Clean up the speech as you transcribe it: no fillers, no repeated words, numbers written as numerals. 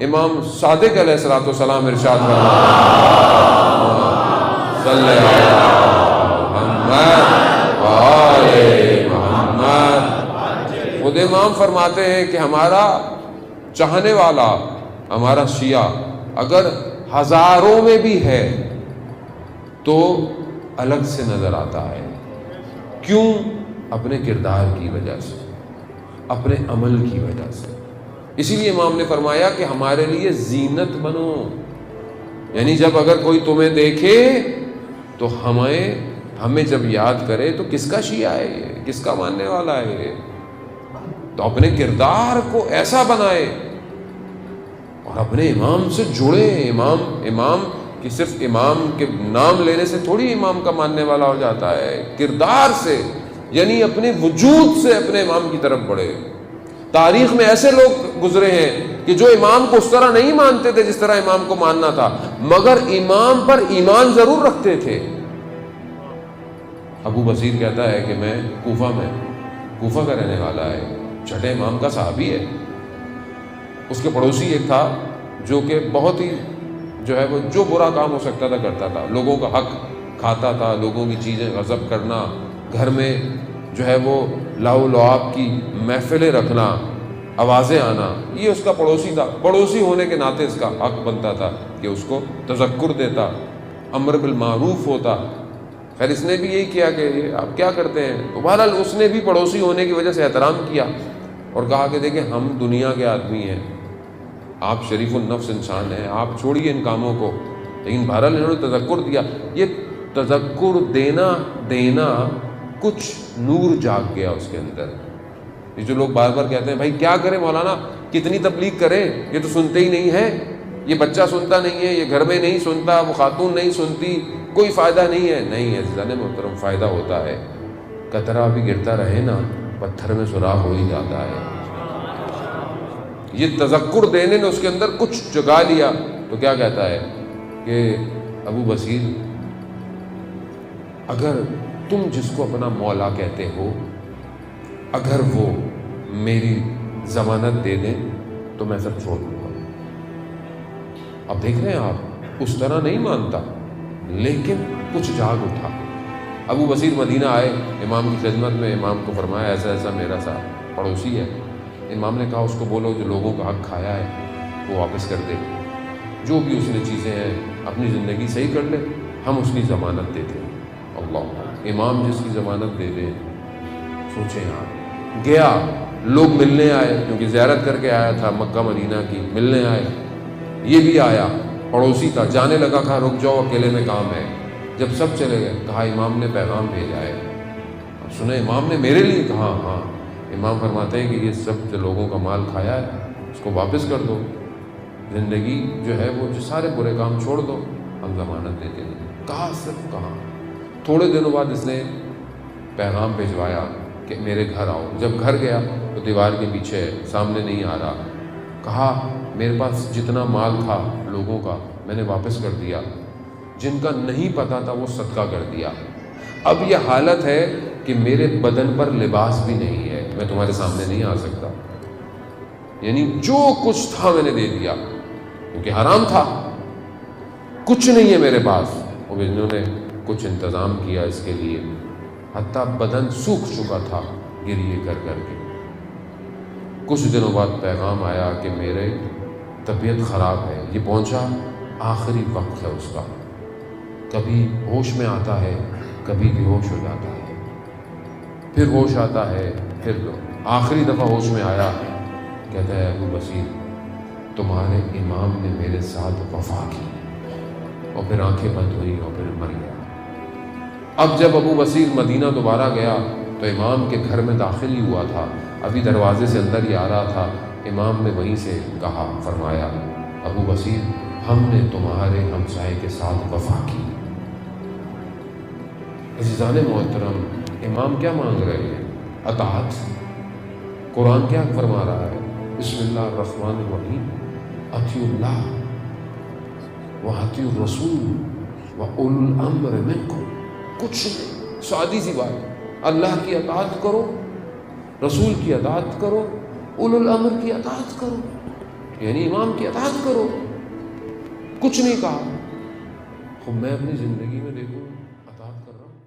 امام صادق علیہ الصلوۃ والسلام ارشاد فرماتے صلی محمد وآل محمد، خود امام فرماتے ہیں کہ ہمارا چاہنے والا، ہمارا شیعہ اگر ہزاروں میں بھی ہے تو الگ سے نظر آتا ہے. کیوں؟ اپنے کردار کی وجہ سے، اپنے عمل کی وجہ سے. اسی لیے امام نے فرمایا کہ ہمارے لیے زینت بنو، یعنی جب اگر کوئی تمہیں دیکھے تو ہمیں جب یاد کرے تو کس کا شیعہ ہے یہ، کس کا ماننے والا ہے یہ. تو اپنے کردار کو ایسا بنائے اور اپنے امام سے جڑے. امام کہ صرف امام کے نام لینے سے تھوڑی امام کا ماننے والا ہو جاتا ہے، کردار سے، یعنی اپنے وجود سے اپنے امام کی طرف بڑھے. تاریخ میں ایسے لوگ گزرے ہیں کہ جو امام کو اس طرح نہیں مانتے تھے جس طرح امام کو ماننا تھا، مگر امام پر ایمان ضرور رکھتے تھے. ابو بصیر کہتا ہے کہ میں کوفہ کا رہنے والا ہے، چھٹے امام کا صحابی ہے. اس کے پڑوسی ایک تھا جو کہ بہت ہی وہ جو برا کام ہو سکتا تھا کرتا تھا، لوگوں کا حق کھاتا تھا، لوگوں کی چیزیں غصب کرنا، گھر میں وہ لاؤ لعاب کی محفلیں رکھنا، آوازیں آنا. یہ اس کا پڑوسی تھا. پڑوسی ہونے کے ناطے اس کا حق بنتا تھا کہ اس کو تذکر دیتا، امر بالمعروف ہوتا. خیر اس نے بھی یہی کیا کہ آپ کیا کرتے ہیں، تو بہرحال اس نے بھی پڑوسی ہونے کی وجہ سے احترام کیا اور کہا کہ دیکھیں ہم دنیا کے آدمی ہیں، آپ شریف النفس انسان ہیں، آپ چھوڑیے ان کاموں کو. لیکن بہرحال انہوں نے تذکر دیا. یہ تذکر دینا کچھ نور جاگ گیا اس کے اندر. یہ جو لوگ بار بار کہتے ہیں بھائی کیا کریں مولانا، کتنی تبلیغ کریں، یہ تو سنتے ہی نہیں ہے، یہ بچہ سنتا نہیں ہے، یہ گھر میں نہیں سنتا، وہ خاتون نہیں سنتی، کوئی فائدہ نہیں ہے. نہیں عزیزان محترم، فائدہ ہوتا ہے. قطرہ بھی گرتا رہے نا، پتھر میں سوراخ ہو ہی جاتا ہے. یہ تذکر دینے نے اس کے اندر کچھ جگا لیا. تو کیا کہتا ہے کہ ابو بصیر، اگر تم جس کو اپنا مولا کہتے ہو اگر وہ میری ضمانت دے دیں تو میں سب چھوڑ دوں گا. اب دیکھ رہے ہیں آپ، اس طرح نہیں مانتا لیکن کچھ جاگ اٹھا. ابو بصیر مدینہ آئے امام کی خدمت میں. امام کو فرمایا ایسا ایسا میرا سا پڑوسی ہے. امام نے کہا اس کو بولو جو لوگوں کا حق کھایا ہے وہ واپس کر دے، جو بھی اس نے چیزیں ہیں اپنی زندگی صحیح کر لے، ہم اس کی ضمانت دیتے ہیں. اللہ، امام جس کی ضمانت دے دے. سوچیں آپ. گیا، لوگ ملنے آئے کیونکہ زیارت کر کے آیا تھا مکہ مدینہ کی، ملنے آئے. یہ بھی آیا، پڑوسی تھا، جانے لگا، کہا رک جاؤ اکیلے میں کام ہے. جب سب چلے گئے کہا امام نے پیغام بھیجا ہے. اب سنیں امام نے میرے لیے کہا. ہاں. امام فرماتے ہیں کہ یہ سب جو لوگوں کا مال کھایا ہے اس کو واپس کر دو، زندگی وہ جو سارے برے کام چھوڑ دو، ہم ضمانت دیتے ہیں. کہا صرف کہا. تھوڑے دنوں بعد اس نے پیغام بھیجوایا کہ میرے گھر آؤ. جب گھر گیا تو دیوار کے پیچھے سامنے نہیں آ رہا. کہا میرے پاس جتنا مال تھا لوگوں کا میں نے واپس کر دیا، جن کا نہیں پتا تھا وہ صدقہ کر دیا. اب یہ حالت ہے کہ میرے بدن پر لباس بھی نہیں ہے، میں تمہارے سامنے نہیں آ سکتا. یعنی جو کچھ تھا میں نے دے دیا کیونکہ حرام تھا، کچھ نہیں ہے میرے پاس. اور انہوں نے کچھ انتظام کیا اس کے لیے، حتیٰ بدن سوکھ چکا تھا گریے کر کر کے. کچھ دنوں بعد پیغام آیا کہ میرے طبیعت خراب ہے. یہ پہنچا، آخری وقت ہے اس کا، کبھی ہوش میں آتا ہے کبھی بے ہوش ہو جاتا ہے، پھر ہوش آتا ہے، پھر آخری دفعہ ہوش میں آیا. کہتا ہے ابو بصیر تمہارے امام نے میرے ساتھ وفا کی. اور پھر آنکھیں بند ہوئی اور پھر مر گیا. اب جب ابو بصیر مدینہ دوبارہ گیا تو امام کے گھر میں داخل ہی ہوا تھا، ابھی دروازے سے اندر ہی آ رہا تھا. امام نے وہیں سے کہا، فرمایا ابو بصیر ہم نے تمہارے ہمسائے کے ساتھ وفا کی. عزیزان محترم، امام کیا مانگ رہے ہیں؟ اطاعت. قرآن کیا فرما رہا ہے؟ بسم اللہ الرحمن الرحیم، اطیعوا اللہ واطیعوا الرسول واولی الامر منکم. کچھ نہیں، سادی سی بات. اللہ کی اطاعت کرو، رسول کی اطاعت کرو، اولو الامر کی اطاعت کرو. یعنی امام کی اطاعت کرو. کچھ نہیں کہا. خب میں اپنی زندگی میں دیکھوں